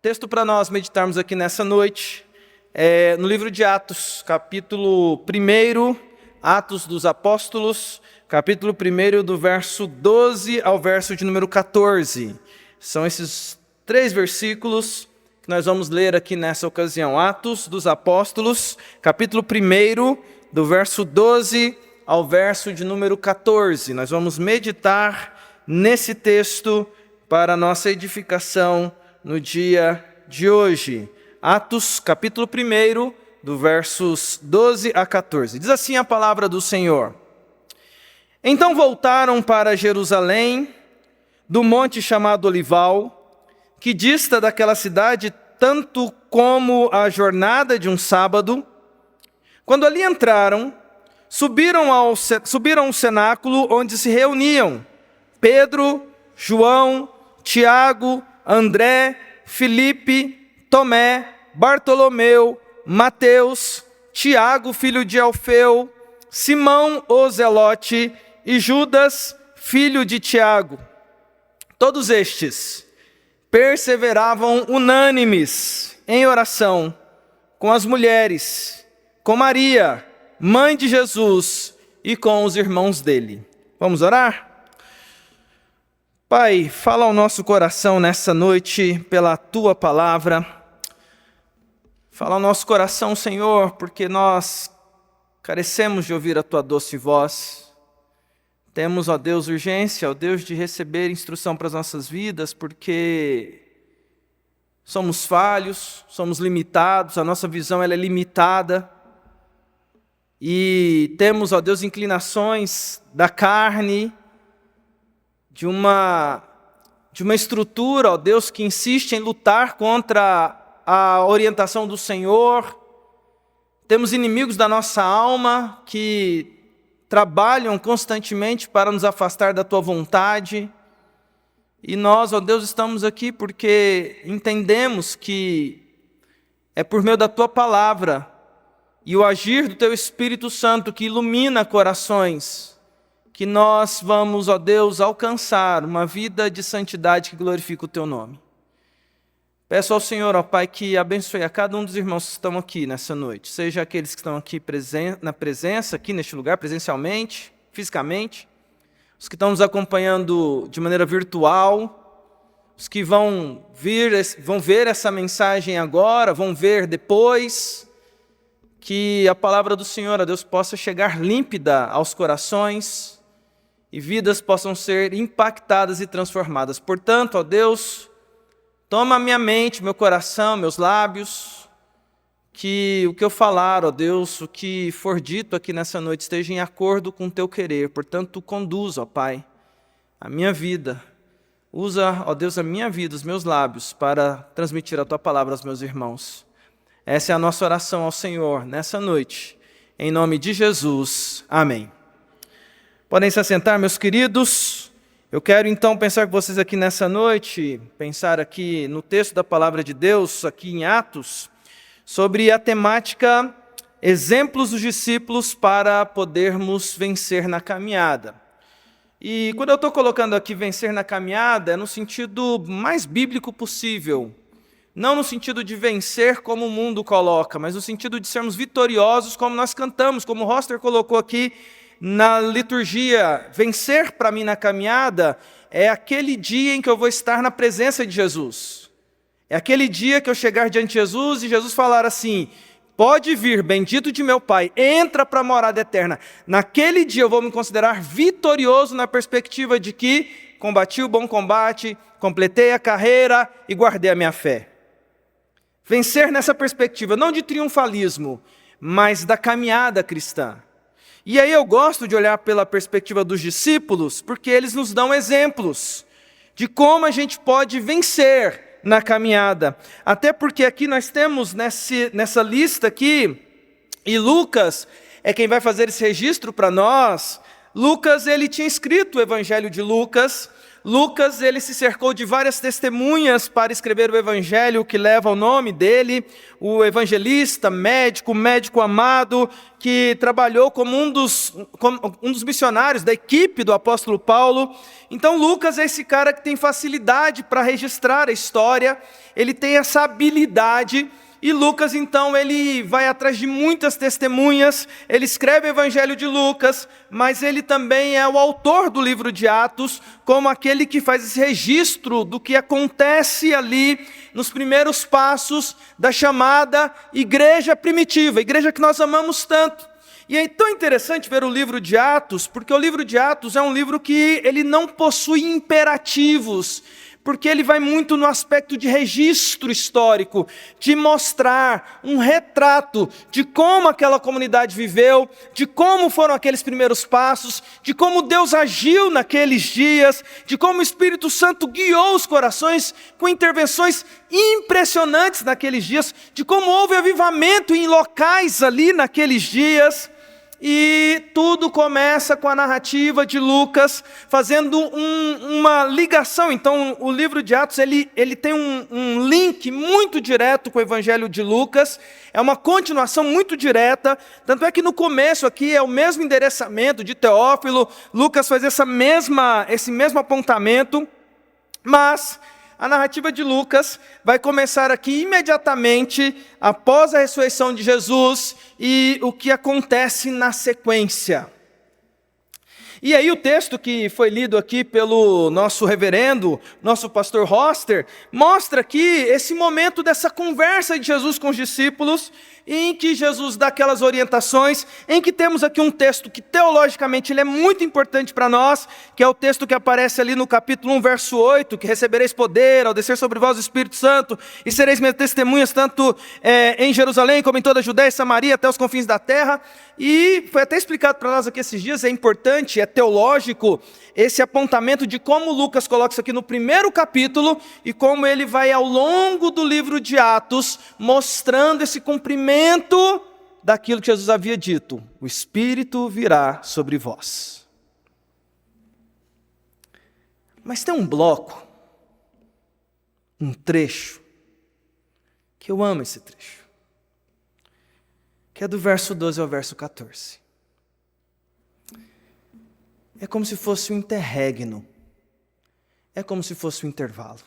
Texto para nós meditarmos aqui nessa noite é no livro de Atos, capítulo 1, Atos dos Apóstolos, capítulo 1, do verso 12 ao verso de número 14. São esses 3 versículos que nós vamos ler aqui nessa ocasião. Atos dos Apóstolos, capítulo 1, do verso 12 ao verso de número 14. Nós vamos meditar nesse texto para a nossa edificação no dia de hoje. Atos, capítulo 1, do versos 12 a 14. Diz assim a palavra do Senhor. Então voltaram para Jerusalém, do monte chamado Olival, que dista daquela cidade tanto como a jornada de um sábado. Quando ali entraram, subiram ao cenáculo onde se reuniam Pedro, João, Tiago, André, Filipe, Tomé, Bartolomeu, Mateus, Tiago, filho de Alfeu, Simão o Zelote e Judas, filho de Tiago. Todos estes perseveravam unânimes em oração com as mulheres, com Maria, mãe de Jesus, e com os irmãos dele. Vamos orar? Pai, fala ao nosso coração nessa noite pela Tua palavra. Fala ao nosso coração, Senhor, porque nós carecemos de ouvir a Tua doce voz. Temos, ó Deus, urgência, ó Deus, de receber instrução para as nossas vidas, porque somos falhos, somos limitados, a nossa visão ela é limitada. E temos, ó Deus, inclinações da carne, de uma estrutura, ó Deus, que insiste em lutar contra a orientação do Senhor. Temos inimigos da nossa alma que trabalham constantemente para nos afastar da Tua vontade. E nós, ó Deus, estamos aqui porque entendemos que é por meio da Tua palavra e o agir do Teu Espírito Santo que ilumina corações, que nós vamos, ó Deus, alcançar uma vida de santidade que glorifica o Teu nome. Peço ao Senhor, ó Pai, que abençoe a cada um dos irmãos que estão aqui nessa noite, seja aqueles que estão aqui na presença, aqui neste lugar, presencialmente, fisicamente, os que estão nos acompanhando de maneira virtual, os que vão ver essa mensagem agora, vão ver depois, que a palavra do Senhor, ó Deus, possa chegar límpida aos corações, e vidas possam ser impactadas e transformadas. Portanto, ó Deus, toma a minha mente, meu coração, meus lábios, que o que eu falar, ó Deus, o que for dito aqui nessa noite esteja em acordo com o Teu querer. Portanto, conduz, ó Pai, a minha vida. Usa, ó Deus, a minha vida, os meus lábios, para transmitir a Tua palavra aos meus irmãos. Essa é a nossa oração ao Senhor nessa noite. Em nome de Jesus. Amém. Podem se assentar, meus queridos. Eu quero então pensar com vocês aqui nessa noite, pensar aqui no texto da palavra de Deus, aqui em Atos, sobre a temática exemplos dos discípulos para podermos vencer na caminhada. E quando eu estou colocando aqui vencer na caminhada, é no sentido mais bíblico possível. Não no sentido de vencer como o mundo coloca, mas no sentido de sermos vitoriosos como nós cantamos, como o Roster colocou aqui na liturgia. Vencer para mim na caminhada é aquele dia em que eu vou estar na presença de Jesus. É aquele dia que eu chegar diante de Jesus e Jesus falar assim: pode vir, bendito de meu Pai, entra para a morada eterna. Naquele dia eu vou me considerar vitorioso na perspectiva de que combati o bom combate, completei a carreira e guardei a minha fé. Vencer nessa perspectiva, não de triunfalismo, mas da caminhada cristã. E aí eu gosto de olhar pela perspectiva dos discípulos, porque eles nos dão exemplos de como a gente pode vencer na caminhada. Até porque aqui nós temos nessa lista aqui, e Lucas é quem vai fazer esse registro para nós. Lucas, ele tinha escrito o Evangelho de Lucas. Lucas, ele se cercou de várias testemunhas para escrever o evangelho que leva o nome dele, o evangelista, médico amado, que trabalhou como um dos missionários da equipe do apóstolo Paulo. Então Lucas é esse cara que tem facilidade para registrar a história, ele tem essa habilidade. E Lucas, então, ele vai atrás de muitas testemunhas, ele escreve o Evangelho de Lucas, mas ele também é o autor do livro de Atos, como aquele que faz esse registro do que acontece ali nos primeiros passos da chamada igreja primitiva, a igreja que nós amamos tanto. E é tão interessante ver o livro de Atos, porque o livro de Atos é um livro que ele não possui imperativos, porque ele vai muito no aspecto de registro histórico, de mostrar um retrato de como aquela comunidade viveu, de como foram aqueles primeiros passos, de como Deus agiu naqueles dias, de como o Espírito Santo guiou os corações com intervenções impressionantes naqueles dias, de como houve avivamento em locais ali naqueles dias. E tudo começa com a narrativa de Lucas, fazendo uma ligação. Então, o livro de Atos ele tem um link muito direto com o Evangelho de Lucas, é uma continuação muito direta, tanto é que no começo aqui é o mesmo endereçamento de Teófilo, Lucas faz esse mesmo apontamento, mas a narrativa de Lucas vai começar aqui imediatamente após a ressurreição de Jesus e o que acontece na sequência. E aí o texto que foi lido aqui pelo nosso reverendo, nosso pastor Roster, mostra aqui esse momento dessa conversa de Jesus com os discípulos, em que Jesus dá aquelas orientações, em que temos aqui um texto que teologicamente ele é muito importante para nós, que é o texto que aparece ali no capítulo 1, verso 8, que recebereis poder ao descer sobre vós o Espírito Santo, e sereis minhas testemunhas tanto em Jerusalém como em toda a Judéia e Samaria, até os confins da terra. E foi até explicado para nós aqui esses dias, é importante, é teológico, esse apontamento de como Lucas coloca isso aqui no primeiro capítulo, e como ele vai ao longo do livro de Atos, mostrando esse cumprimento daquilo que Jesus havia dito: o Espírito virá sobre vós. Mas tem um bloco, um trecho, que eu amo esse trecho, que é do verso 12 ao verso 14. É como se fosse um interregno, é como se fosse um intervalo,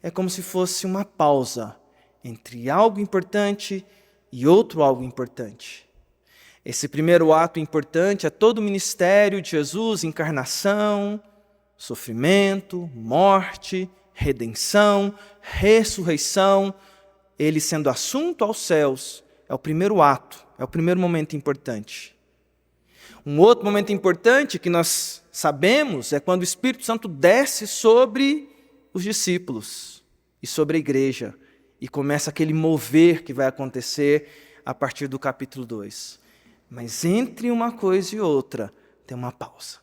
é como se fosse uma pausa entre algo importante e outro algo importante. Esse primeiro ato importante é todo o ministério de Jesus, encarnação, sofrimento, morte, redenção, ressurreição, ele sendo assunto aos céus, é o primeiro ato, é o primeiro momento importante. Um outro momento importante que nós sabemos é quando o Espírito Santo desce sobre os discípulos e sobre a igreja, e começa aquele mover que vai acontecer a partir do capítulo 2. Mas entre uma coisa e outra, tem uma pausa.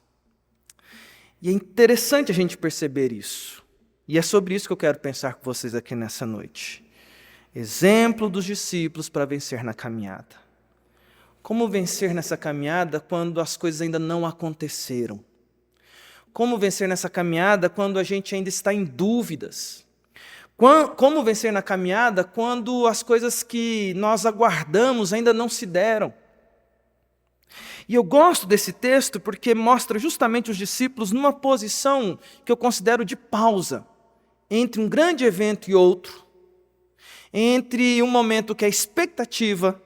E é interessante a gente perceber isso. E é sobre isso que eu quero pensar com vocês aqui nessa noite. Exemplo dos discípulos para vencer na caminhada. Como vencer nessa caminhada quando as coisas ainda não aconteceram? Como vencer nessa caminhada quando a gente ainda está em dúvidas? Como vencer na caminhada quando as coisas que nós aguardamos ainda não se deram? E eu gosto desse texto porque mostra justamente os discípulos numa posição que eu considero de pausa, entre um grande evento e outro, entre um momento que é expectativa,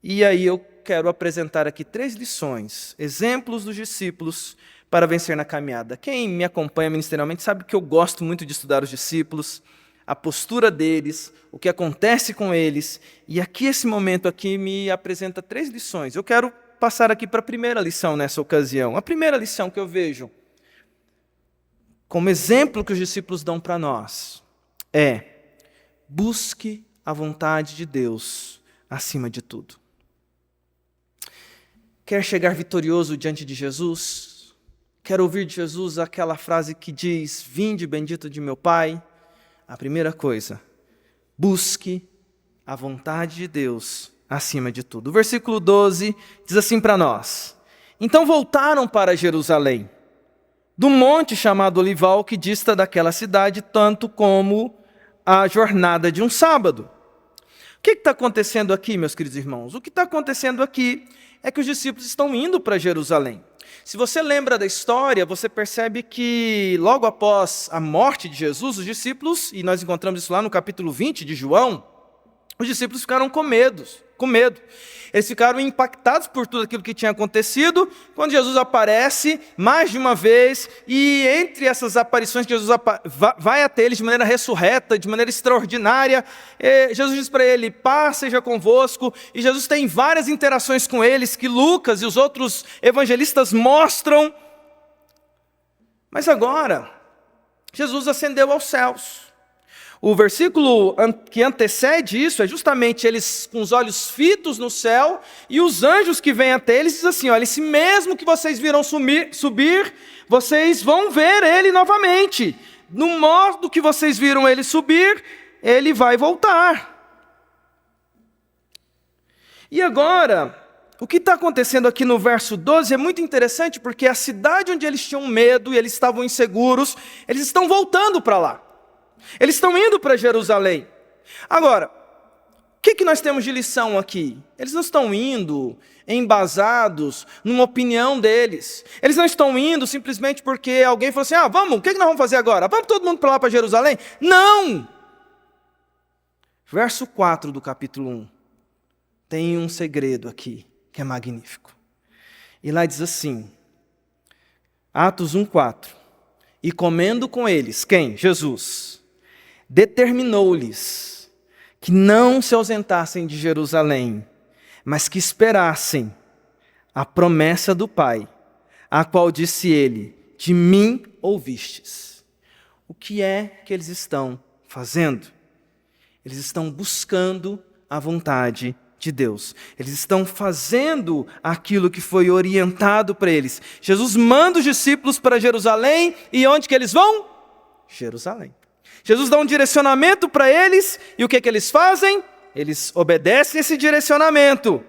e aí eu quero apresentar aqui 3 lições, exemplos dos discípulos para vencer na caminhada. Quem me acompanha ministerialmente sabe que eu gosto muito de estudar os discípulos, a postura deles, o que acontece com eles. E aqui, esse momento aqui, me apresenta 3 lições. Eu quero passar aqui para a primeira lição nessa ocasião. A primeira lição que eu vejo como exemplo que os discípulos dão para nós é: busque a vontade de Deus acima de tudo. Quer chegar vitorioso diante de Jesus? Quer ouvir de Jesus aquela frase que diz: vinde bendito de meu Pai? A primeira coisa, busque a vontade de Deus acima de tudo. O versículo 12 diz assim para nós: então voltaram para Jerusalém. do monte chamado Olival, que dista daquela cidade, tanto como a jornada de um sábado. O que está acontecendo aqui, meus queridos irmãos? O que está acontecendo aqui é que os discípulos estão indo para Jerusalém. Se você lembra da história, você percebe que logo após a morte de Jesus, os discípulos, e nós encontramos isso lá no capítulo 20 de João, os discípulos ficaram com medo. Eles ficaram impactados por tudo aquilo que tinha acontecido, quando Jesus aparece mais de uma vez, e entre essas aparições que Jesus vai até eles de maneira ressurreta, de maneira extraordinária, Jesus diz para ele, paz seja convosco, e Jesus tem várias interações com eles, que Lucas e os outros evangelistas mostram. Mas agora, Jesus ascendeu aos céus. O versículo que antecede isso é justamente eles com os olhos fitos no céu, e os anjos que vêm até eles dizem assim, olha, esse mesmo que vocês viram subir, vocês vão ver ele novamente. No modo que vocês viram ele subir, ele vai voltar. E agora, o que está acontecendo aqui no verso 12 é muito interessante, porque a cidade onde eles tinham medo e eles estavam inseguros, eles estão voltando para lá. Eles estão indo para Jerusalém. Agora, o que nós temos de lição aqui? Eles não estão indo embasados numa opinião deles. Eles não estão indo simplesmente porque alguém falou assim, vamos, o que nós vamos fazer agora? Vamos todo mundo para lá, para Jerusalém? Não! Verso 4 do capítulo 1. Tem um segredo aqui, que é magnífico. E lá diz assim, Atos 1:4. E comendo com eles, quem? Jesus. Determinou-lhes que não se ausentassem de Jerusalém, mas que esperassem a promessa do Pai, a qual disse ele, de mim ouvistes. O que é que eles estão fazendo? Eles estão buscando a vontade de Deus. Eles estão fazendo aquilo que foi orientado para eles. Jesus manda os discípulos para Jerusalém, e onde que eles vão? Jerusalém. Jesus dá um direcionamento para eles, e o que eles fazem? Eles obedecem esse direcionamento.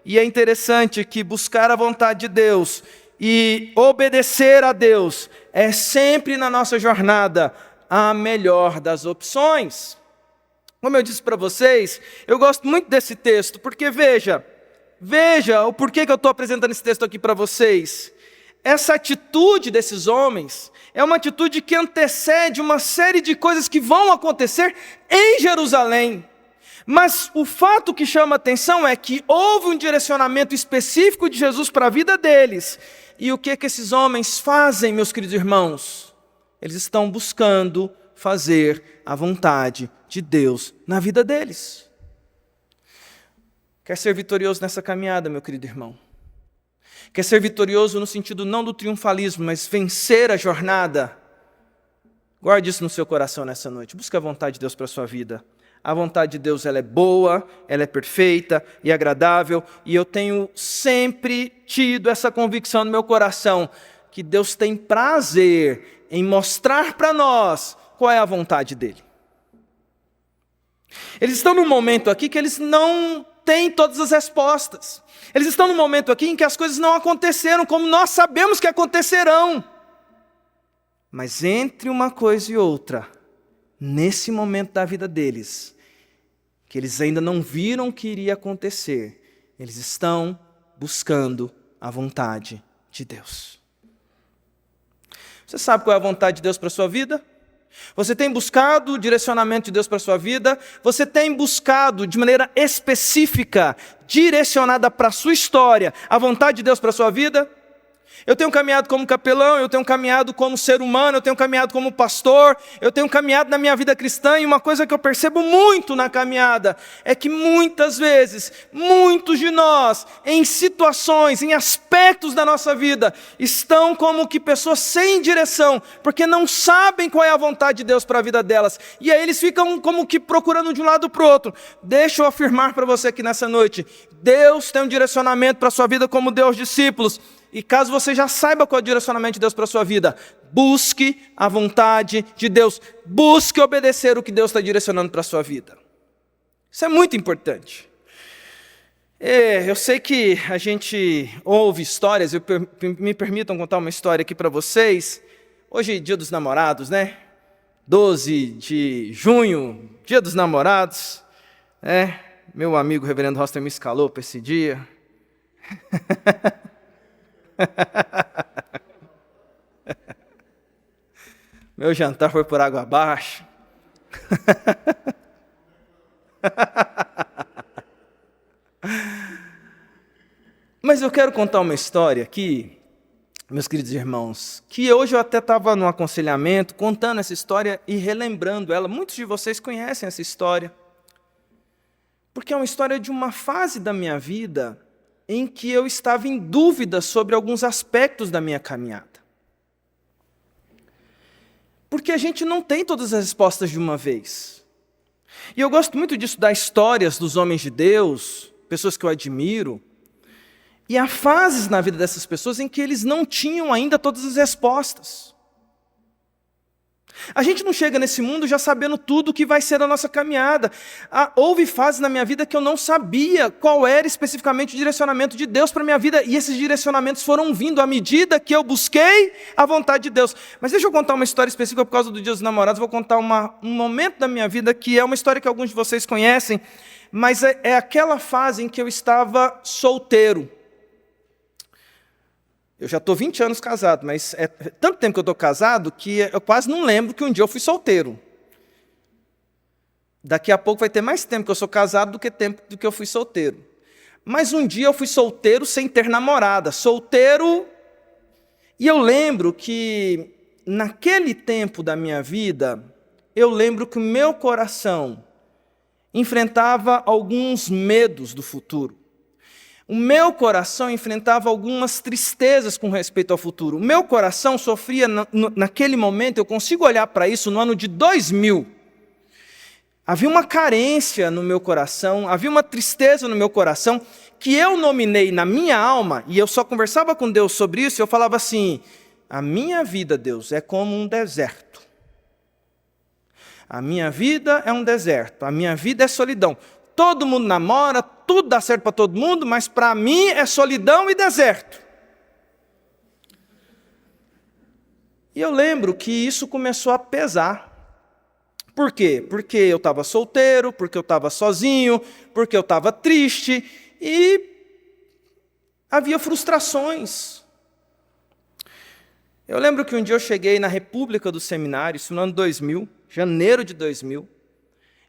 E é interessante que buscar a vontade de Deus e obedecer a Deus é sempre na nossa jornada a melhor das opções. Como eu disse para vocês, eu gosto muito desse texto, porque veja o porquê que eu estou apresentando esse texto aqui para vocês. Essa atitude desses homens é uma atitude que antecede uma série de coisas que vão acontecer em Jerusalém. Mas o fato que chama a atenção é que houve um direcionamento específico de Jesus para a vida deles. E o que esses homens fazem, meus queridos irmãos? Eles estão buscando fazer a vontade de Deus na vida deles. Quer ser vitorioso nessa caminhada, meu querido irmão? Quer ser vitorioso no sentido não do triunfalismo, mas vencer a jornada? Guarde isso no seu coração nessa noite. Busque a vontade de Deus para a sua vida. A vontade de Deus, ela é boa, ela é perfeita e agradável. E eu tenho sempre tido essa convicção no meu coração, que Deus tem prazer em mostrar para nós qual é a vontade dEle. Eles estão num momento aqui que eles não têm todas as respostas. Eles estão num momento aqui em que as coisas não aconteceram como nós sabemos que acontecerão. Mas entre uma coisa e outra, nesse momento da vida deles, que eles ainda não viram que iria acontecer, eles estão buscando a vontade de Deus. Você sabe qual é a vontade de Deus para a sua vida? Você tem buscado o direcionamento de Deus para a sua vida? Você tem buscado de maneira específica, direcionada para a sua história, a vontade de Deus para a sua vida? Eu tenho caminhado como capelão, eu tenho caminhado como ser humano, eu tenho caminhado como pastor, eu tenho caminhado na minha vida cristã, e uma coisa que eu percebo muito na caminhada é que muitas vezes, muitos de nós, em situações, em aspectos da nossa vida, estão como que pessoas sem direção, porque não sabem qual é a vontade de Deus para a vida delas, e aí eles ficam como que procurando de um lado para o outro. Deixa eu afirmar para você aqui nessa noite, Deus tem um direcionamento para a sua vida como Deus discípulos. E caso você já saiba qual é o direcionamento de Deus para a sua vida, busque a vontade de Deus. Busque obedecer o que Deus está direcionando para a sua vida. Isso é muito importante. Eu sei que a gente ouve histórias, me permitam contar uma história aqui para vocês. Hoje é Dia dos Namorados, né? 12 de junho, Dia dos Namorados. Meu amigo Reverendo Roster me escalou para esse dia. Meu jantar foi por água abaixo. Mas eu quero contar uma história aqui, meus queridos irmãos, que hoje eu até estava no aconselhamento, contando essa história e relembrando ela. Muitos de vocês conhecem essa história, porque é uma história de uma fase da minha vida em que eu estava em dúvida sobre alguns aspectos da minha caminhada. Porque a gente não tem todas as respostas de uma vez. E eu gosto muito de estudar histórias dos homens de Deus, pessoas que eu admiro, e há fases na vida dessas pessoas em que eles não tinham ainda todas as respostas. A gente não chega nesse mundo já sabendo tudo o que vai ser a nossa caminhada. Houve fases na minha vida que eu não sabia qual era especificamente o direcionamento de Deus para a minha vida, e esses direcionamentos foram vindo à medida que eu busquei a vontade de Deus. Mas deixa eu contar uma história específica por causa do Dia dos Namorados. Vou contar um momento da minha vida que é uma história que alguns de vocês conhecem, mas é aquela fase em que eu estava solteiro. Eu já estou 20 anos casado, mas é tanto tempo que eu estou casado que eu quase não lembro que um dia eu fui solteiro. Daqui a pouco vai ter mais tempo que eu sou casado do que tempo do que eu fui solteiro. Mas um dia eu fui solteiro sem ter namorada. Solteiro. E eu lembro que naquele tempo da minha vida, eu lembro que o meu coração enfrentava alguns medos do futuro. O meu coração enfrentava algumas tristezas com respeito ao futuro. O meu coração sofria, naquele momento, eu consigo olhar para isso no ano de 2000. Havia uma carência no meu coração, havia uma tristeza no meu coração, que eu nominei na minha alma, e eu só conversava com Deus sobre isso, e eu falava assim: a minha vida, Deus, é como um deserto. A minha vida é um deserto, a minha vida é solidão. Todo mundo namora, tudo dá certo para todo mundo, mas para mim é solidão e deserto. E eu lembro que isso começou a pesar. Por quê? Porque eu estava solteiro, porque eu estava sozinho, porque eu estava triste e havia frustrações. Eu lembro que um dia eu cheguei na República do Seminário, isso no ano 2000, janeiro de 2000.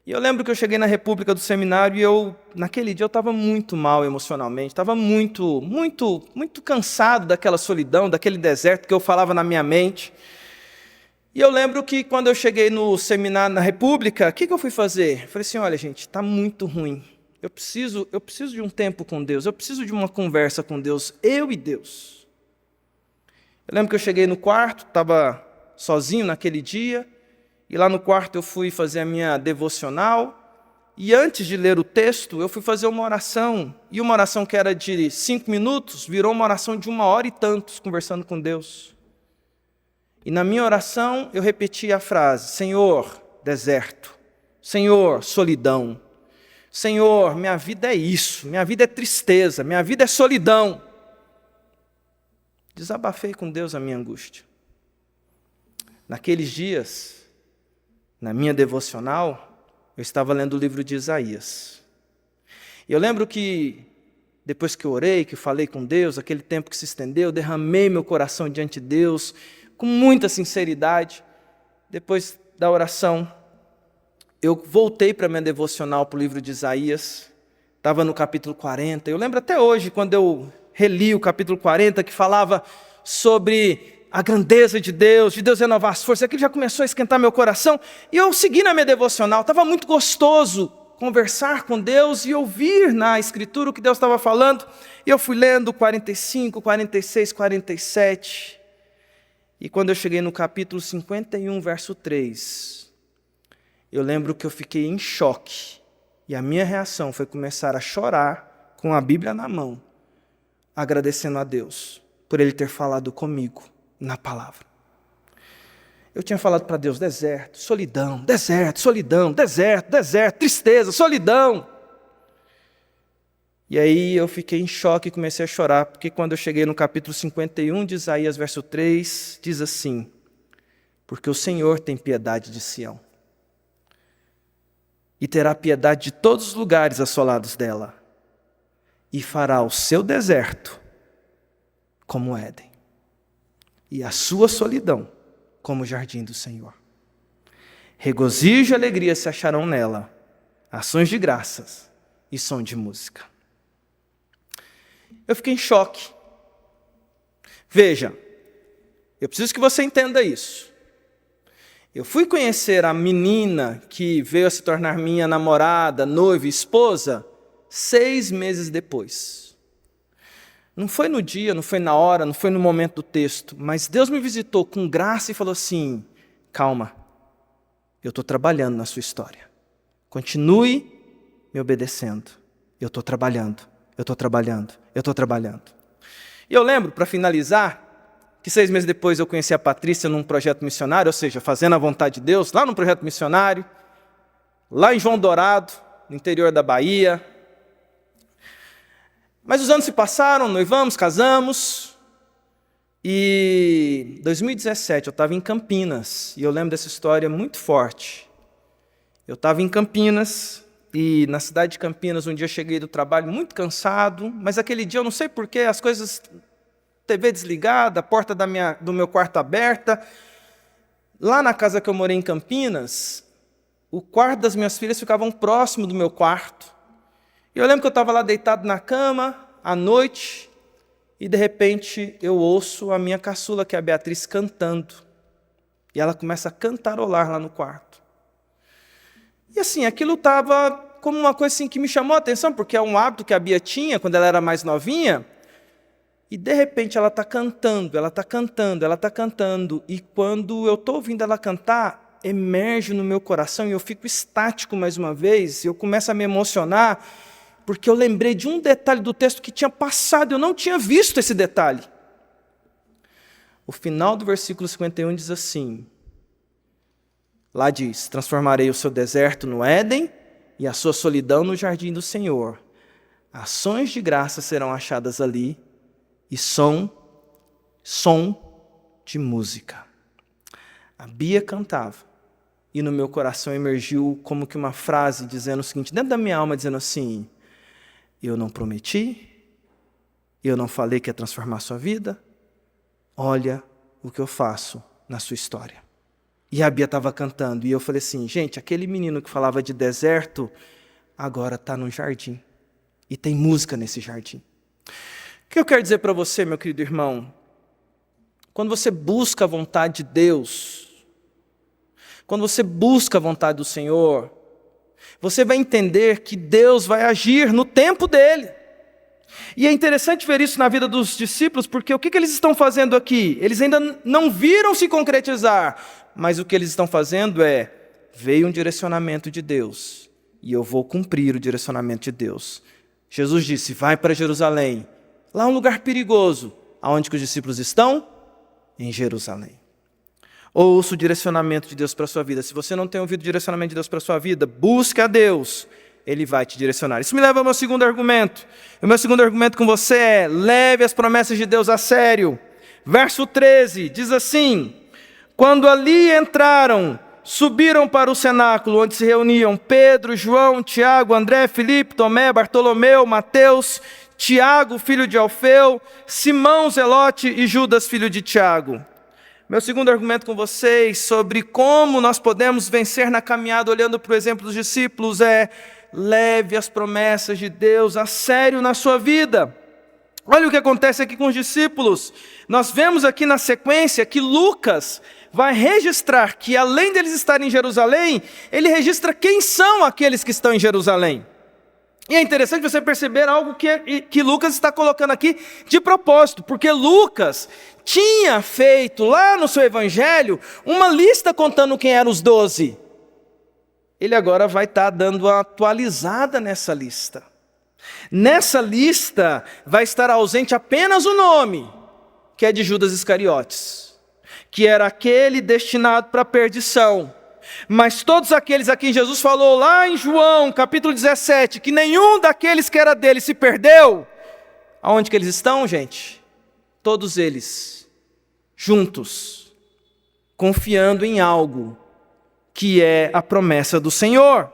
E eu lembro que eu cheguei na República do Seminário e naquele dia eu estava muito mal emocionalmente, estava muito cansado daquela solidão, daquele deserto que eu falava na minha mente. E eu lembro que quando eu cheguei no seminário na República, o que eu fui fazer? Eu falei assim: olha, gente, está muito ruim. Eu preciso de um tempo com Deus, eu preciso de uma conversa com Deus, eu e Deus. Eu lembro que eu cheguei no quarto, estava sozinho naquele dia, e lá no quarto eu fui fazer a minha devocional, e antes de ler o texto, eu fui fazer uma oração, e uma oração que era de 5 minutos, virou uma oração de 1h e tantos, conversando com Deus. E na minha oração, eu repeti a frase: Senhor, deserto. Senhor, solidão. Senhor, minha vida é isso, minha vida é tristeza, minha vida é solidão. Desabafei com Deus a minha angústia. Naqueles dias, na minha devocional, eu estava lendo o livro de Isaías. E eu lembro que, depois que eu orei, que falei com Deus, aquele tempo que se estendeu, derramei meu coração diante de Deus, com muita sinceridade. Depois da oração, eu voltei para a minha devocional, para o livro de Isaías, estava no capítulo 40. Eu lembro até hoje, quando eu reli o capítulo 40, que falava sobre a grandeza de Deus renovar as forças. Aquilo já começou a esquentar meu coração, e eu segui na minha devocional. Estava muito gostoso conversar com Deus e ouvir na Escritura o que Deus estava falando. E eu fui lendo 45, 46, 47. E quando eu cheguei no capítulo 51, verso 3, eu lembro que eu fiquei em choque. E a minha reação foi começar a chorar com a Bíblia na mão, agradecendo a Deus por Ele ter falado comigo na palavra. Eu tinha falado para Deus: deserto, solidão, deserto, solidão, deserto, deserto, tristeza, solidão. E aí eu fiquei em choque e comecei a chorar, porque quando eu cheguei no capítulo 51 de Isaías, verso 3, diz assim: porque o Senhor tem piedade de Sião, e terá piedade de todos os lugares assolados dela, e fará o seu deserto como Éden, e a sua solidão como o jardim do Senhor. Regozijo e alegria se acharão nela, ações de graças e som de música. Eu fiquei em choque. Veja, eu preciso que você entenda isso. Eu fui conhecer a menina que veio a se tornar minha namorada, noiva e esposa 6 meses depois. Não foi no dia, não foi na hora, não foi no momento do texto, mas Deus me visitou com graça e falou assim: calma, eu estou trabalhando na sua história. Continue me obedecendo. Eu estou trabalhando, eu estou trabalhando, eu estou trabalhando. E eu lembro, para finalizar, que 6 meses depois eu conheci a Patrícia num projeto missionário, ou seja, fazendo a vontade de Deus, lá num projeto missionário, lá em João Dourado, no interior da Bahia. Mas os anos se passaram, noivamos, casamos, e em 2017 eu estava em Campinas, e eu lembro dessa história muito forte. Eu estava em Campinas, e na cidade de Campinas, um dia eu cheguei do trabalho muito cansado, mas aquele dia eu não sei porquê, as coisas, TV desligada, a porta do meu quarto aberta. Lá na casa que eu morei em Campinas, o quarto das minhas filhas ficava próximo do meu quarto. E eu lembro que eu estava lá deitado na cama, à noite, e de repente eu ouço a minha caçula, que é a Beatriz, cantando. E ela começa a cantarolar lá no quarto. E assim, aquilo estava como uma coisa assim, que me chamou a atenção, porque é um hábito que a Bia tinha quando ela era mais novinha. E de repente ela está cantando, ela está cantando, ela está cantando. E quando eu estou ouvindo ela cantar, emerge no meu coração e eu fico estático mais uma vez. Eu começo a me emocionar, porque eu lembrei de um detalhe do texto que tinha passado, eu não tinha visto esse detalhe. O final do versículo 51 diz assim, lá diz: transformarei o seu deserto no Éden e a sua solidão no jardim do Senhor. Ações de graça serão achadas ali e som de música. A Bia cantava e no meu coração emergiu como que uma frase dizendo o seguinte, dentro da minha alma dizendo assim: eu não prometi, eu não falei que ia transformar sua vida, olha o que eu faço na sua história. E a Bia estava cantando, e eu falei assim, gente, aquele menino que falava de deserto, agora está no jardim. E tem música nesse jardim. O que eu quero dizer para você, meu querido irmão? Quando você busca a vontade de Deus, quando você busca a vontade do Senhor, você vai entender que Deus vai agir no tempo dele. E é interessante ver isso na vida dos discípulos, porque o que eles estão fazendo aqui? Eles ainda não viram se concretizar, mas o que eles estão fazendo é, veio um direcionamento de Deus, e eu vou cumprir o direcionamento de Deus. Jesus disse, vai para Jerusalém, lá é um lugar perigoso. Aonde que os discípulos estão? Em Jerusalém. Ouça o direcionamento de Deus para a sua vida. Se você não tem ouvido o direcionamento de Deus para a sua vida, busque a Deus. Ele vai te direcionar. Isso me leva ao meu segundo argumento. O meu segundo argumento com você é, leve as promessas de Deus a sério. Verso 13, diz assim, quando ali entraram, subiram para o cenáculo, onde se reuniam Pedro, João, Tiago, André, Filipe, Tomé, Bartolomeu, Mateus, Tiago, filho de Alfeu, Simão, Zelote e Judas, filho de Tiago. Meu segundo argumento com vocês sobre como nós podemos vencer na caminhada olhando para o exemplo dos discípulos é, leve as promessas de Deus a sério na sua vida. Olha o que acontece aqui com os discípulos. Nós vemos aqui na sequência que Lucas vai registrar que além deles estarem em Jerusalém, ele registra quem são aqueles que estão em Jerusalém. E é interessante você perceber algo que Lucas está colocando aqui de propósito, porque Lucas tinha feito lá no seu evangelho uma lista contando quem eram os 12. Ele agora vai estar dando uma atualizada nessa lista. Nessa lista vai estar ausente apenas o nome, que é de Judas Iscariotes, que era aquele destinado para a perdição. Mas todos aqueles a quem Jesus falou lá em João, capítulo 17, que nenhum daqueles que era dele se perdeu, aonde que eles estão, gente? Todos eles, juntos, confiando em algo, que é a promessa do Senhor.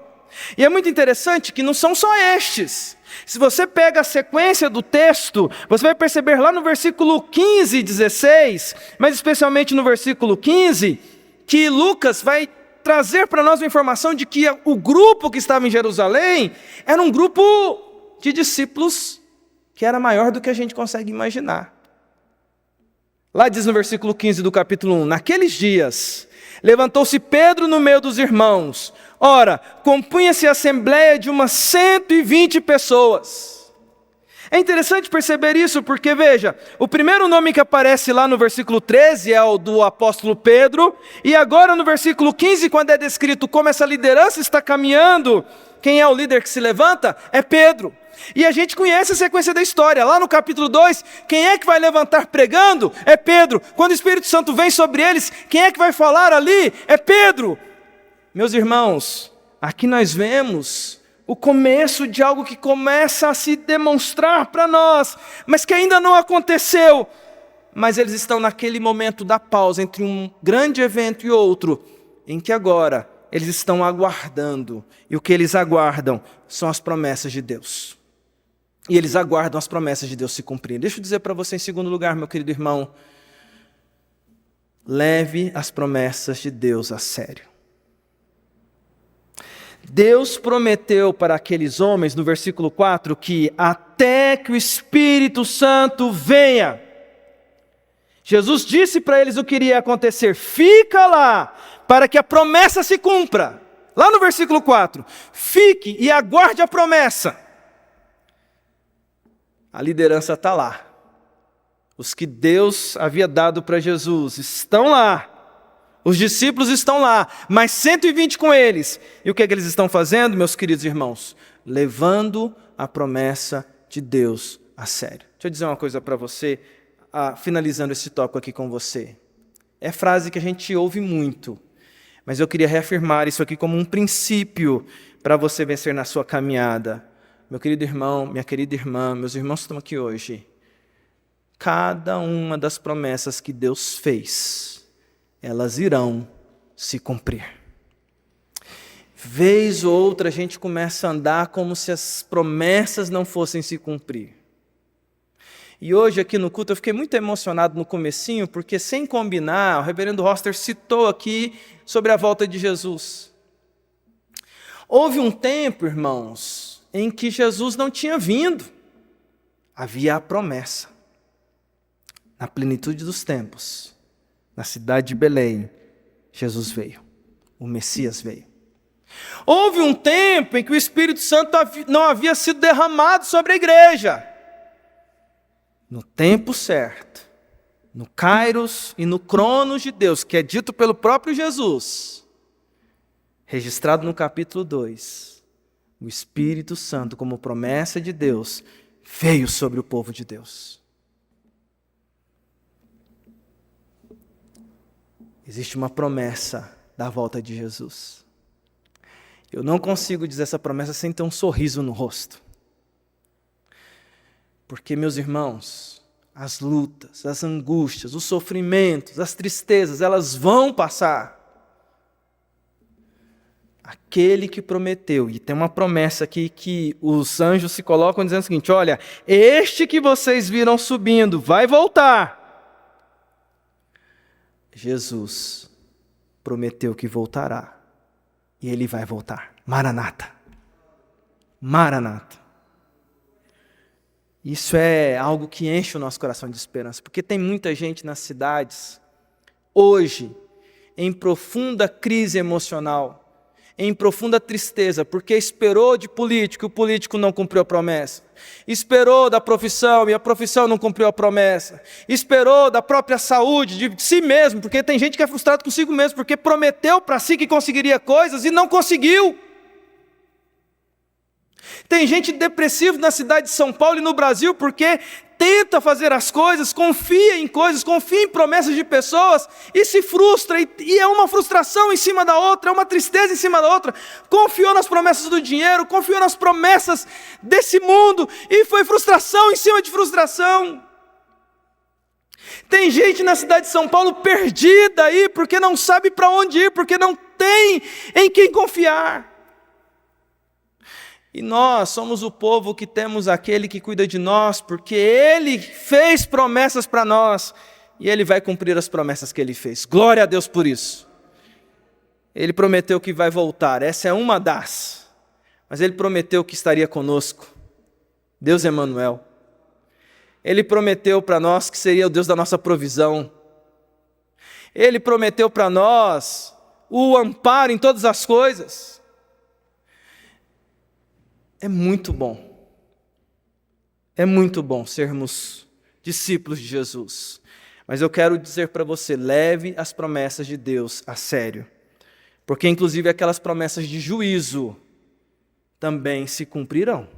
E é muito interessante que não são só estes. Se você pega a sequência do texto, você vai perceber lá no versículo 15 e 16, mas especialmente no versículo 15, que Lucas vai trazer para nós a informação de que o grupo que estava em Jerusalém era um grupo de discípulos que era maior do que a gente consegue imaginar. Lá diz no versículo 15 do capítulo 1, naqueles dias, levantou-se Pedro no meio dos irmãos. Ora, compunha-se a assembleia de umas 120 pessoas. É interessante perceber isso, porque veja, o primeiro nome que aparece lá no versículo 13 é o do apóstolo Pedro, e agora no versículo 15, quando é descrito como essa liderança está caminhando, quem é o líder que se levanta? É Pedro. E a gente conhece a sequência da história. Lá no capítulo 2, quem é que vai levantar pregando? É Pedro. Quando o Espírito Santo vem sobre eles, quem é que vai falar ali? É Pedro. Meus irmãos, aqui nós vemos o começo de algo que começa a se demonstrar para nós, mas que ainda não aconteceu. Mas eles estão naquele momento da pausa entre um grande evento e outro, em que agora eles estão aguardando. E o que eles aguardam são as promessas de Deus. E eles aguardam as promessas de Deus se cumprirem. Deixa eu dizer para você em segundo lugar, meu querido irmão, leve as promessas de Deus a sério. Deus prometeu para aqueles homens, no versículo 4, que até que o Espírito Santo venha. Jesus disse para eles o que iria acontecer. Fica lá, para que a promessa se cumpra. Lá no versículo 4. Fique e aguarde a promessa. A liderança está lá. Os que Deus havia dado para Jesus estão lá. Os discípulos estão lá, mais 120 com eles. E o que é que eles estão fazendo, meus queridos irmãos? Levando a promessa de Deus a sério. Deixa eu dizer uma coisa para você, finalizando esse tópico aqui com você. É frase que a gente ouve muito, mas eu queria reafirmar isso aqui como um princípio para você vencer na sua caminhada. Meu querido irmão, minha querida irmã, meus irmãos que estão aqui hoje, cada uma das promessas que Deus fez, elas irão se cumprir. Vez ou outra a gente começa a andar como se as promessas não fossem se cumprir. E hoje aqui no culto eu fiquei muito emocionado no comecinho, porque sem combinar, o reverendo Roster citou aqui sobre a volta de Jesus. Houve um tempo, irmãos, em que Jesus não tinha vindo. Havia a promessa. Na plenitude dos tempos, na cidade de Belém, Jesus veio. O Messias veio. Houve um tempo em que o Espírito Santo não havia sido derramado sobre a igreja. No tempo certo, no Kairos e no Cronos de Deus, que é dito pelo próprio Jesus, registrado no capítulo 2, o Espírito Santo, como promessa de Deus, veio sobre o povo de Deus. Existe uma promessa da volta de Jesus. Eu não consigo dizer essa promessa sem ter um sorriso no rosto. Porque, meus irmãos, as lutas, as angústias, os sofrimentos, as tristezas, elas vão passar. Aquele que prometeu, e tem uma promessa aqui que os anjos se colocam dizendo o seguinte: olha, este que vocês viram subindo vai voltar. Jesus prometeu que voltará, e ele vai voltar. Maranata. Maranata. Isso é algo que enche o nosso coração de esperança, porque tem muita gente nas cidades, hoje, em profunda crise emocional, em profunda tristeza, porque esperou de político e o político não cumpriu a promessa. Esperou da profissão e a profissão não cumpriu a promessa. Esperou da própria saúde, de si mesmo, porque tem gente que é frustrado consigo mesmo, porque prometeu para si que conseguiria coisas e não conseguiu. Tem gente depressiva na cidade de São Paulo e no Brasil, porque tenta fazer as coisas, confia em coisas, confia em promessas de pessoas e se frustra, e é uma frustração em cima da outra, é uma tristeza em cima da outra. Confiou nas promessas do dinheiro, confiou nas promessas desse mundo e foi frustração em cima de frustração. Tem gente na cidade de São Paulo perdida aí, porque não sabe para onde ir, porque não tem em quem confiar. E nós somos o povo que temos aquele que cuida de nós, porque Ele fez promessas para nós, e Ele vai cumprir as promessas que Ele fez. Glória a Deus por isso. Ele prometeu que vai voltar, essa é uma das, mas Ele prometeu que estaria conosco. Deus Emanuel. Ele prometeu para nós que seria o Deus da nossa provisão. Ele prometeu para nós o amparo em todas as coisas. É muito bom sermos discípulos de Jesus. Mas eu quero dizer para você, leve as promessas de Deus a sério. Porque inclusive aquelas promessas de juízo também se cumprirão.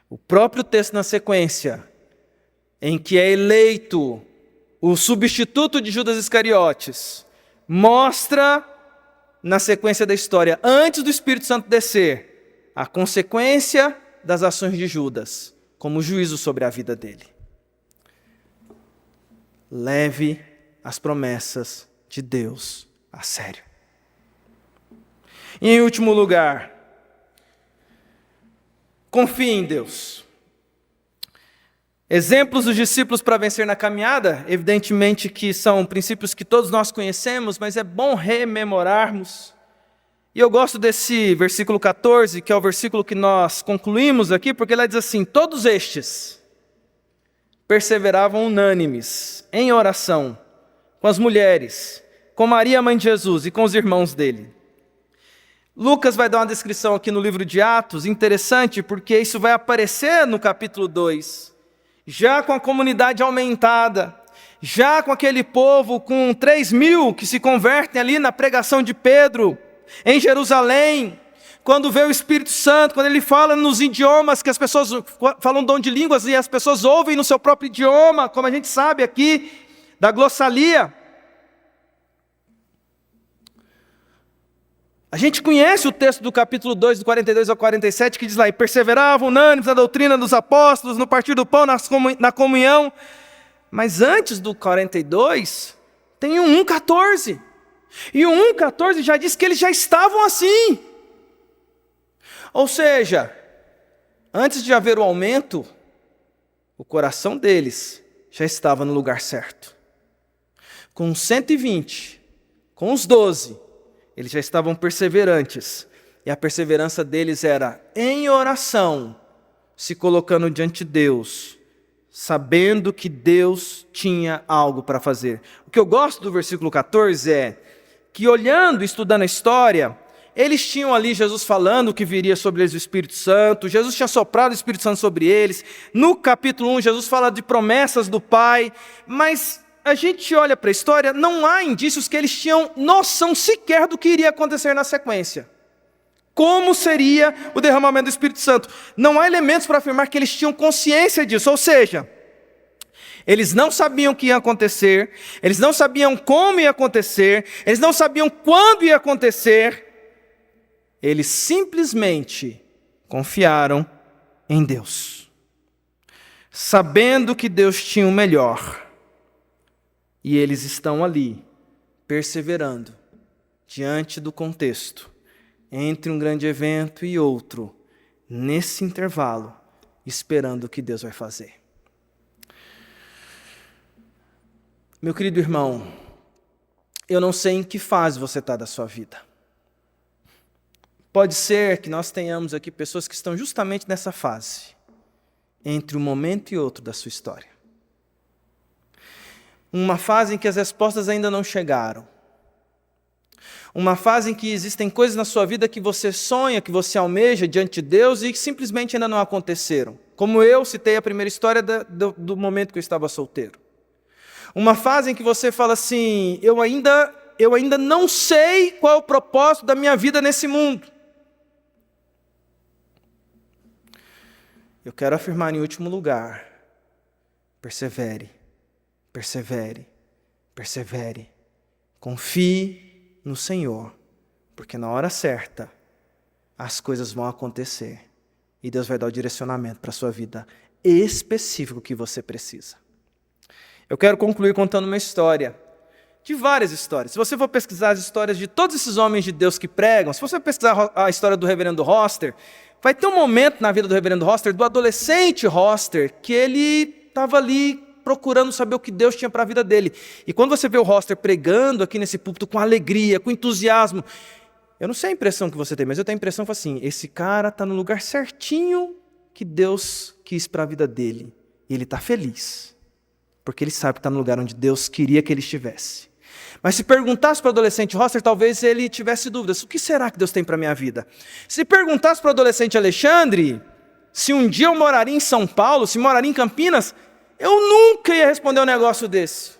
O próprio texto na sequência, em que é eleito o substituto de Judas Iscariotes, mostra na sequência da história, antes do Espírito Santo descer, a consequência das ações de Judas, como juízo sobre a vida dele. Leve as promessas de Deus a sério. E em último lugar, confie em Deus. Exemplos dos discípulos para vencer na caminhada, evidentemente que são princípios que todos nós conhecemos, mas é bom rememorarmos. E eu gosto desse versículo 14, que é o versículo que nós concluímos aqui, porque lá diz assim: todos estes perseveravam unânimes em oração, com as mulheres, com Maria, mãe de Jesus, e com os irmãos dele. Lucas vai dar uma descrição aqui no livro de Atos, interessante, porque isso vai aparecer no capítulo 2, já com a comunidade aumentada, já com aquele povo com 3.000 que se convertem ali na pregação de Pedro, em Jerusalém, quando vê o Espírito Santo, quando ele fala nos idiomas, que as pessoas falam dom de línguas e as pessoas ouvem no seu próprio idioma, como a gente sabe aqui, da glossalia. A gente conhece o texto do capítulo 2, do 42 ao 47, que diz lá: e perseveravam unânimes na doutrina dos apóstolos, no partir do pão, na comunhão. Mas antes do 42, tem o 1,14. E o 1,14 já diz que eles já estavam assim. Ou seja, antes de haver o aumento, o coração deles já estava no lugar certo. Com 120, com os 12, eles já estavam perseverantes. E a perseverança deles era em oração, se colocando diante de Deus, sabendo que Deus tinha algo para fazer. O que eu gosto do versículo 14 é que, olhando, estudando a história, eles tinham ali Jesus falando que viria sobre eles o Espírito Santo, Jesus tinha soprado o Espírito Santo sobre eles. No capítulo 1, Jesus fala de promessas do Pai, mas a gente olha para a história, não há indícios que eles tinham noção sequer do que iria acontecer na sequência. Como seria o derramamento do Espírito Santo? Não há elementos para afirmar que eles tinham consciência disso, ou seja, eles não sabiam o que ia acontecer, eles não sabiam como ia acontecer, eles não sabiam quando ia acontecer, eles simplesmente confiaram em Deus, sabendo que Deus tinha o melhor, e eles estão ali, perseverando, diante do contexto, entre um grande evento e outro, nesse intervalo, esperando o que Deus vai fazer. Meu querido irmão, eu não sei em que fase você está da sua vida. Pode ser que nós tenhamos aqui pessoas que estão justamente nessa fase, entre um momento e outro da sua história. Uma fase em que as respostas ainda não chegaram. Uma fase em que existem coisas na sua vida que você sonha, que você almeja diante de Deus e que simplesmente ainda não aconteceram. Como eu citei a primeira história do momento que eu estava solteiro. Uma fase em que você fala assim: eu ainda não sei qual é o propósito da minha vida nesse mundo. Eu quero afirmar em último lugar persevere, persevere, persevere. Confie no Senhor, porque na hora certa as coisas vão acontecer e Deus vai dar o direcionamento para a sua vida específico que você precisa. Eu quero concluir contando uma história, de várias histórias. Se você for pesquisar as histórias de todos esses homens de Deus que pregam, se você pesquisar a história do reverendo Hoster, vai ter um momento na vida do reverendo Hoster, do adolescente Hoster, que ele estava ali procurando saber o que Deus tinha para a vida dele. E quando você vê o Hoster pregando aqui nesse púlpito com alegria, com entusiasmo, eu não sei a impressão que você tem, mas eu tenho a impressão que assim, esse cara está no lugar certinho que Deus quis para a vida dele. E ele está feliz, porque ele sabe que está no lugar onde Deus queria que ele estivesse. Mas se perguntasse para o adolescente Hoster, talvez ele tivesse dúvidas. O que será que Deus tem para a minha vida? Se perguntasse para o adolescente Alexandre, se um dia eu moraria em São Paulo, se moraria em Campinas, eu nunca ia responder um negócio desse.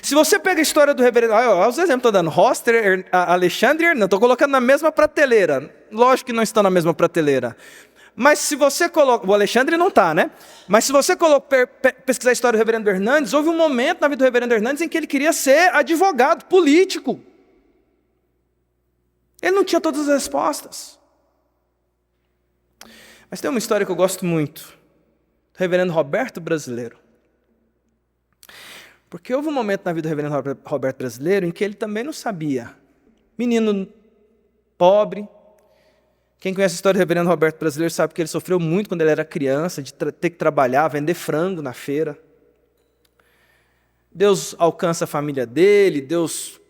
Se você pega a história do reverendo... Olha os exemplos que estou dando. Hoster, Alexandre, não estou colocando na mesma prateleira. Lógico que não estão na mesma prateleira. Mas se você coloca... O Alexandre não está, né? Mas se você pesquisar a história do reverendo Hernandes, houve um momento na vida do reverendo Hernandes em que ele queria ser advogado, político. Ele não tinha todas as respostas. Mas tem uma história que eu gosto muito. Do reverendo Roberto Brasileiro. Porque houve um momento na vida do reverendo Roberto Brasileiro em que ele também não sabia. Menino pobre. Quem conhece a história do reverendo Roberto Brasileiro sabe que ele sofreu muito quando ele era criança, de ter que trabalhar, vender frango na feira. Deus alcança a família dele, Deus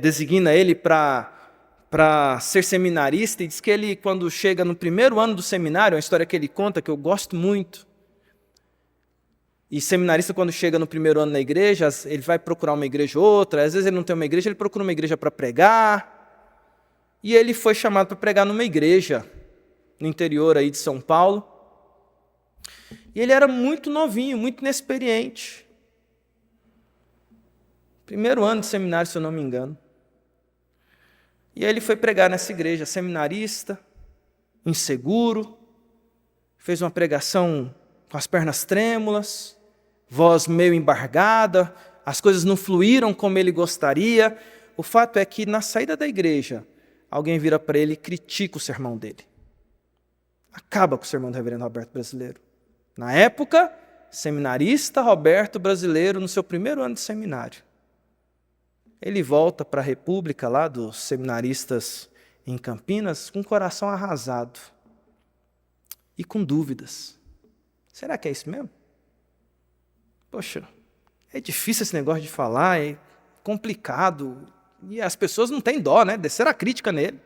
designa ele para ser seminarista, e diz que ele, quando chega no primeiro ano do seminário, é uma história que ele conta, que eu gosto muito, e seminarista, quando chega no primeiro ano na igreja, ele vai procurar uma igreja ou outra, às vezes ele não tem uma igreja, ele procura uma igreja para pregar, e ele foi chamado para pregar numa igreja no interior aí de São Paulo. E ele era muito novinho, muito inexperiente. Primeiro ano de seminário, se eu não me engano. E aí ele foi pregar nessa igreja, seminarista, inseguro, fez uma pregação com as pernas trêmulas, voz meio embargada, as coisas não fluíram como ele gostaria. O fato é que na saída da igreja, alguém vira para ele e critica o sermão dele. Acaba com o sermão do reverendo Roberto Brasileiro. Na época, seminarista Roberto Brasileiro, no seu primeiro ano de seminário. Ele volta para a República, lá dos seminaristas em Campinas, com o coração arrasado e com dúvidas. Será que é isso mesmo? Poxa, é difícil esse negócio de falar, é complicado. E as pessoas não têm dó, né? Desceram a crítica nele.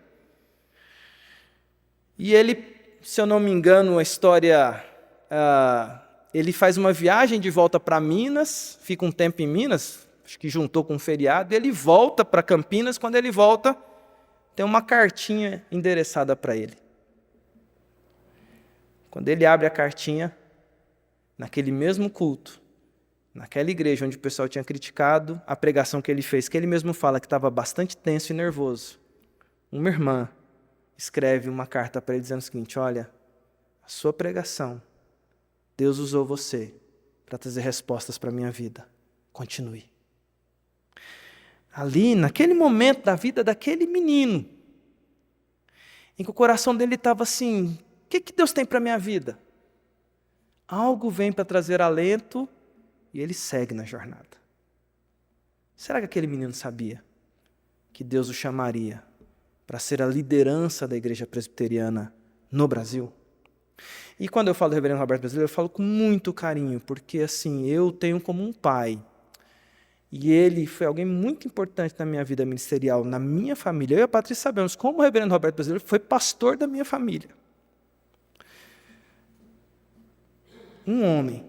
E ele, se eu não me engano, a história... ele faz uma viagem de volta para Minas, fica um tempo em Minas, acho que juntou com um feriado, e ele volta para Campinas. Quando ele volta, tem uma cartinha endereçada para ele. Quando ele abre a cartinha, naquele mesmo culto, naquela igreja onde o pessoal tinha criticado a pregação que ele fez, que ele mesmo fala que estava bastante tenso e nervoso, uma irmã escreve uma carta para ele dizendo o seguinte: olha, a sua pregação, Deus usou você para trazer respostas para a minha vida. Continue. Ali, naquele momento da vida daquele menino, em que o coração dele estava assim: o que Deus tem para a minha vida? Algo vem para trazer alento e ele segue na jornada. Será que aquele menino sabia que Deus o chamaria para ser a liderança da igreja presbiteriana no Brasil? E quando eu falo do reverendo Roberto Brasileiro, eu falo com muito carinho, porque assim, eu tenho como um pai. E ele foi alguém muito importante na minha vida ministerial, na minha família. Eu e a Patrícia sabemos como o reverendo Roberto Brasileiro foi pastor da minha família. Um homem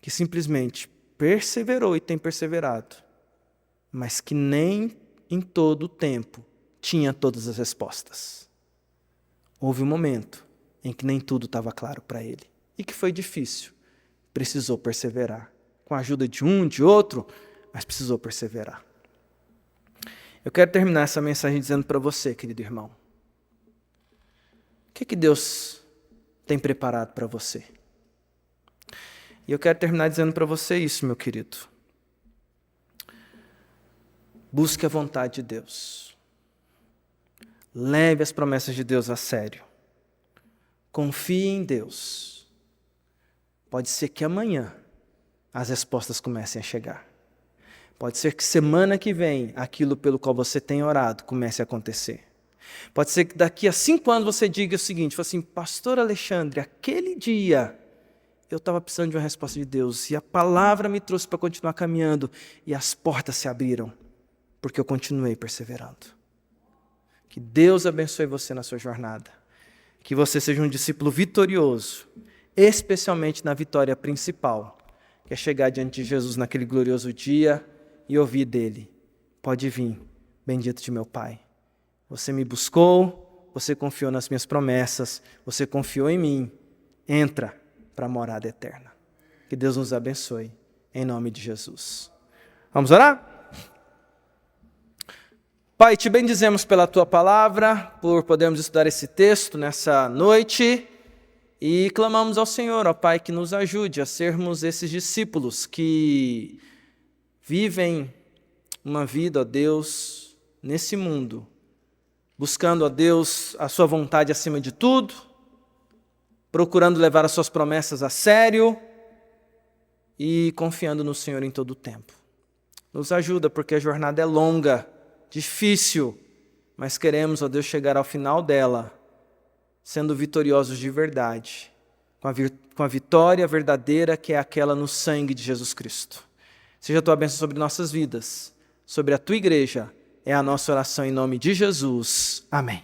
que simplesmente perseverou e tem perseverado, mas que nem em todo o tempo tinha todas as respostas. Houve um momento em que nem tudo estava claro para ele e que foi difícil. Precisou perseverar, com a ajuda de um, de outro, mas precisou perseverar. Eu quero terminar essa mensagem dizendo para você, querido irmão, o que Deus tem preparado para você? E eu quero terminar dizendo para você isso, meu querido. Busque a vontade de Deus. Leve as promessas de Deus a sério. Confie em Deus. Pode ser que amanhã as respostas comecem a chegar. Pode ser que semana que vem aquilo pelo qual você tem orado comece a acontecer. Pode ser que daqui a 5 anos você diga o seguinte, assim, Pastor Alexandre, aquele dia eu estava precisando de uma resposta de Deus e a palavra me trouxe para continuar caminhando e as portas se abriram, porque eu continuei perseverando. Que Deus abençoe você na sua jornada. Que você seja um discípulo vitorioso, especialmente na vitória principal, que é chegar diante de Jesus naquele glorioso dia e ouvir dele. Pode vir, bendito de meu Pai. Você me buscou, você confiou nas minhas promessas, você confiou em mim. Entra para a morada eterna. Que Deus nos abençoe, em nome de Jesus. Vamos orar? Pai, te bendizemos pela Tua palavra, por podermos estudar esse texto nessa noite e clamamos ao Senhor, ó Pai, que nos ajude a sermos esses discípulos que vivem uma vida, ó Deus, nesse mundo, buscando, ó Deus, a Sua vontade acima de tudo, procurando levar as Suas promessas a sério e confiando no Senhor em todo o tempo. Nos ajuda, porque a jornada é longa, difícil, mas queremos, ó Deus, chegar ao final dela, sendo vitoriosos de verdade, com a vitória verdadeira que é aquela no sangue de Jesus Cristo. Seja a Tua bênção sobre nossas vidas, sobre a Tua igreja, é a nossa oração em nome de Jesus. Amém.